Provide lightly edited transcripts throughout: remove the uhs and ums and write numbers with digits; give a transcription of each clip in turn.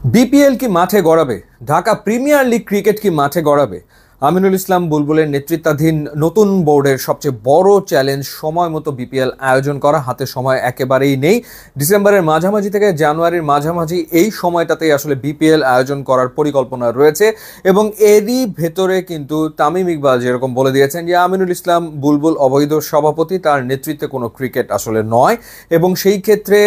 BPL কি মাঠে গড়াবে? Dhaka premier league cricket কি মাঠে গড়াবে? আমিনুল ইসলাম বুলবুলের নেতৃত্বাধীন নতুন বোর্ডের সবচেয়ে বড় চ্যালেঞ্জ সময় মতো বিপিএল আয়োজন করা। হাতে সময় একেবারেই নেই। ডিসেম্বরের মাঝামাঝি থেকে জানুয়ারির মাঝামাঝি এই সময়টাতেই আসলে বিপিএল আয়োজন করার পরিকল্পনা রয়েছে এবং এরই ভেতরে কিন্তু তামিম ইকবাল যেরকম বলে দিয়েছেন যে আমিনুল ইসলাম বুলবুল অবৈধ সভাপতি, তার নেতৃত্বে কোনো ক্রিকেট আসলে নয় এবং সেই ক্ষেত্রে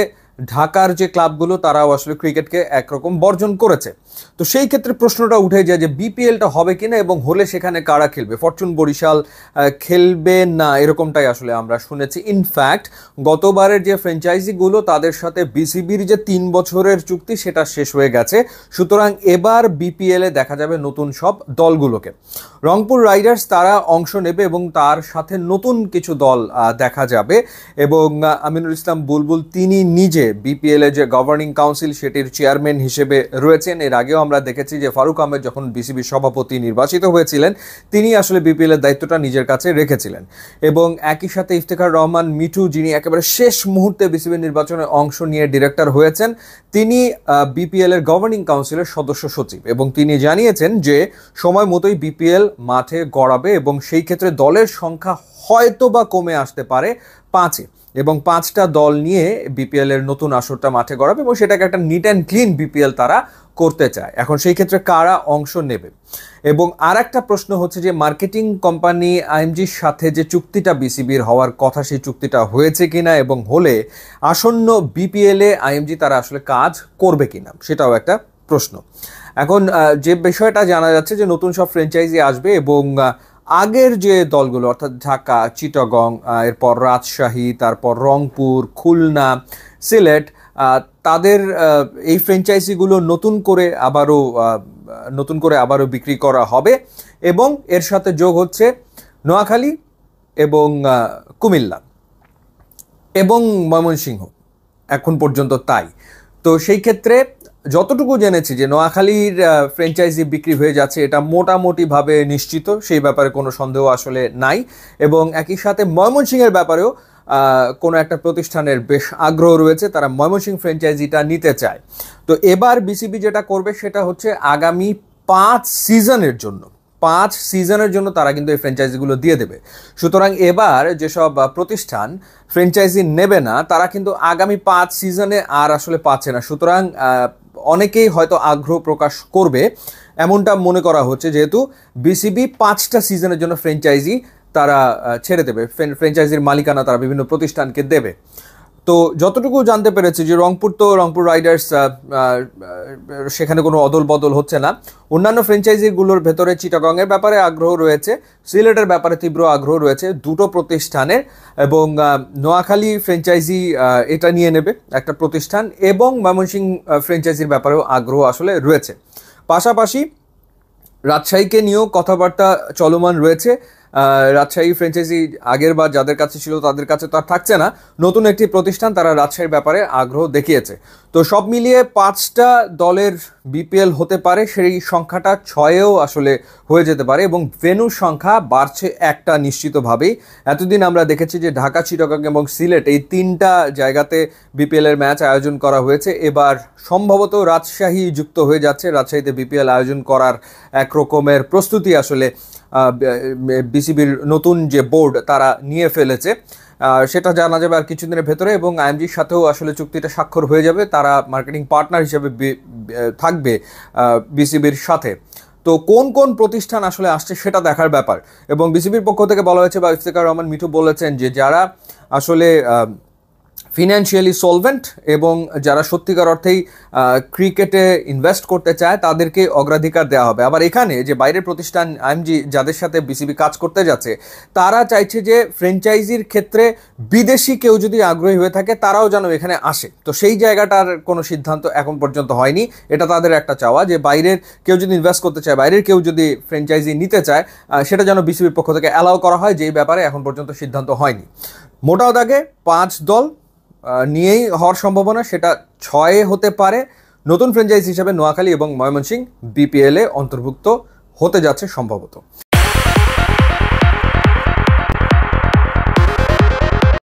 ঢাকার যে ক্লাবগুলো তারাও আসলে ক্রিকেটকে একরকম বর্জন করেছে। তো সেই ক্ষেত্রে প্রশ্নটা উঠে যায় যে বিপিএলটা হবে কিনা এবং হলে সেখানে কারা খেলবে। ফরচুন বরিশাল খেলবে না এরকমটাই আসলে আমরা শুনেছি। ইনফ্যাক্ট গতবারের যে ফ্র্যাঞ্চাইজিগুলো তাদের সাথে বিসিবির যে 3 বছরের চুক্তি সেটা শেষ হয়ে গেছে। সুতরাং এবার বিপিএলে দেখা যাবে নতুন সব দলগুলোকে। রংপুর রাইডার্স তারা অংশ নেবে এবং তার সাথে নতুন কিছু দল দেখা যাবে এবং আমিনুল ইসলাম বুলবুল তিনি নিজে বিপিএল এর যে গভর্নিং কাউন্সিল সেটির চেয়ারম্যান হিসেবে রয়েছেন। এর আগেও আমরা দেখেছি যে ফারুক আহমেদ যখন বিসিবির সভাপতি নির্বাচিত হয়েছিলেন তিনি আসলে বিপিএল এর দায়িত্বটা নিজের কাছে রেখেছিলেন এবং একই সাথে ইফতেখার রহমান মিঠু যিনি একেবারে শেষ মুহূর্তে বিসিবি নির্বাচনে অংশ নিয়ে ডিরেক্টর হয়েছেন, তিনি বিপিএল এর গভর্নিং কাউন্সিলের সদস্য সচিব এবং তিনি জানিয়েছেন যে সময় মতোই বিপিএল মাঠে গড়াবে এবং সেই ক্ষেত্রে দলের সংখ্যা হয়তো বা কমে আসতে পারে 5-এ এবং 5টা দল নিয়ে বিপিএল এর নতুন আসরটা মাঠে গড়াবে এবং সেটাকে একটা নিট অ্যান্ড ক্লিন বিপিএল তারা করতে চায়। এখন সেই ক্ষেত্রে কারা অংশ নেবে এবং আর একটা প্রশ্ন হচ্ছে যে মার্কেটিং কোম্পানি আইএমজির সাথে যে চুক্তিটা বিসিবির হওয়ার কথা সেই চুক্তিটা হয়েছে কিনা এবং হলে আসন্ন বিপিএলে আইএমজি তারা আসলে কাজ করবে কিনা সেটাও একটা প্রশ্ন। এখন যে বিষয়টা জানা যাচ্ছে যে নতুন সব ফ্র্যাঞ্চাইজি আসবে এবং আগের যে দলগুলো অর্থাৎ ঢাকা, চিটাগং, এরপর রাজশাহী, তারপর রংপুর, খুলনা, সিলেট, তাদের এই ফ্র্যাঞ্চাইজিগুলো নতুন করে আবারও বিক্রি করা হবে এবং এর সাথে যোগ হচ্ছে নোয়াখালী এবং কুমিল্লা এবং ময়মনসিংহ এখন পর্যন্ত তাই। তো সেই ক্ষেত্রে যতটুকু জেনেছি যে নোয়াখালীর ফ্র্যাঞ্চাইজি বিক্রি হয়ে যাচ্ছে এটা মোটামুটিভাবে নিশ্চিত, সেই ব্যাপারে কোনো সন্দেহ আসলে নাই এবং একই সাথে ময়মনসিংহের ব্যাপারেও কোনো একটা প্রতিষ্ঠানের বেশ আগ্রহ রয়েছে, তারা ময়মনসিংহ ফ্র্যাঞ্চাইজিটা নিতে চায়। তো এবার বিসিবি যেটা করবে সেটা হচ্ছে আগামী 5 সিজনের জন্য তারা কিন্তু এই ফ্র্যাঞ্চাইজিগুলো দিয়ে দেবে। সুতরাং এবার যেসব প্রতিষ্ঠান ফ্র্যাঞ্চাইজি নেবে না তারা কিন্তু আগামী 5 সিজনে আর আসলে পাচ্ছে না। সুতরাং অনেকেই হয়তো আগ্রহ প্রকাশ করবে এমনটা মনে করা হচ্ছে, যেহেতু বিসিবি 5টা সিজনের জন্য ফ্র্যাঞ্চাইজি তারা ছেড়ে দেবে, ফ্র্যাঞ্চাইজির মালিকানা তারা বিভিন্ন প্রতিষ্ঠানকে দেবে। তো যতটুকু জানতে পেরেছি যে রংপুর রাইডার্স সেখানে কোনো অদল বদল হচ্ছে না। অন্যান্য ফ্র্যাঞ্চাইজিগুলোর ভেতরে চিটাগংয়ের ব্যাপারে আগ্রহ রয়েছে, সিলেটের ব্যাপারে তীব্র আগ্রহ রয়েছে দুটো প্রতিষ্ঠানের এবং নোয়াখালী ফ্র্যাঞ্চাইজি এটা নিয়ে নেবে একটা প্রতিষ্ঠান এবং ময়মনসিংহ ফ্র্যাঞ্চাইজির ব্যাপারেও আগ্রহ আসলে রয়েছে। পাশাপাশি রাজশাহীকে নিয়েও কথাবার্তা চলমান রয়েছে। রাজশাহী ফ্র্যাঞ্চাইজি আগের বার যাদের কাছে ছিল তাদের কাছে তো আর থাকছে না, নতুন একটি প্রতিষ্ঠান তারা রাজশাহীর ব্যাপারে আগ্রহ দেখিয়েছে। তো সব মিলিয়ে 5টা দলের বিপিএল হতে পারে, সেই সংখ্যাটা 6-এও আসলে হয়ে যেতে পারে এবং ভেন্যুর সংখ্যা বাড়ছে একটা নিশ্চিতভাবেই। এতদিন আমরা দেখেছি যে ঢাকা, চিটাগং এবং সিলেট এই 3টা জায়গাতে বিপিএল এর ম্যাচ আয়োজন করা হয়েছে। এবার সম্ভবত রাজশাহী যুক্ত হয়ে যাচ্ছে, রাজশাহীতে বিপিএল আয়োজন করার এক রকমের প্রস্তুতি আসলে বিসিবির নতুন যে বোর্ড তারা নিয়ে ফেলেছে। সেটা জানা যাবে আর কিছুদিনের ভেতরে এবং আইএমজির সাথেও আসলে চুক্তিটা স্বাক্ষর হয়ে যাবে, তারা মার্কেটিং পার্টনার হিসেবে থাকবে বিসিবির সাথে। তো কোন কোন প্রতিষ্ঠান আসলে আসছে সেটা দেখার ব্যাপার এবং বিসিবির পক্ষ থেকে বলা হয়েছে বা ইফতেখার রহমান মিঠু বলেছেন যে যারা আসলে ফিনান্সিয়ালি সলভেন্ট এবং যারা সত্যিকার অর্থেই ক্রিকেটে ইনভেস্ট করতে চায় তাদেরকে অগ্রাধিকার দেওয়া হবে। আবার এখানে যে বাইরের প্রতিষ্ঠান আইএমজি যাদের সাথে বিসিবি কাজ করতে যাচ্ছে তারা চাইছে যে ফ্র্যাঞ্চাইজির ক্ষেত্রে বিদেশি কেউ যদি আগ্রহী হয়ে থাকে তারাও যেন এখানে আসে। তো সেই জায়গাটার কোনো সিদ্ধান্ত এখন পর্যন্ত হয়নি, এটা তাদের একটা চাওয়া যে বাইরের কেউ যদি ইনভেস্ট করতে চায়, বাইরের কেউ যদি ফ্র্যাঞ্চাইজি নিতে চায় সেটা যেন বিসিবির পক্ষ থেকে অ্যালাউ করা হয়, যেই ব্যাপারে এখন পর্যন্ত সিদ্ধান্ত হয়নি। মোটা দাগে 5 দল নিয়েই হওয়ার সম্ভাবনা, সেটা 6-এ হতে পারে। নতুন ফ্র্যাঞ্চাইজি হিসেবে নোয়াখালী এবং ময়মনসিংহ বিপিএলে অন্তর্ভুক্ত হতে যাচ্ছে সম্ভবত।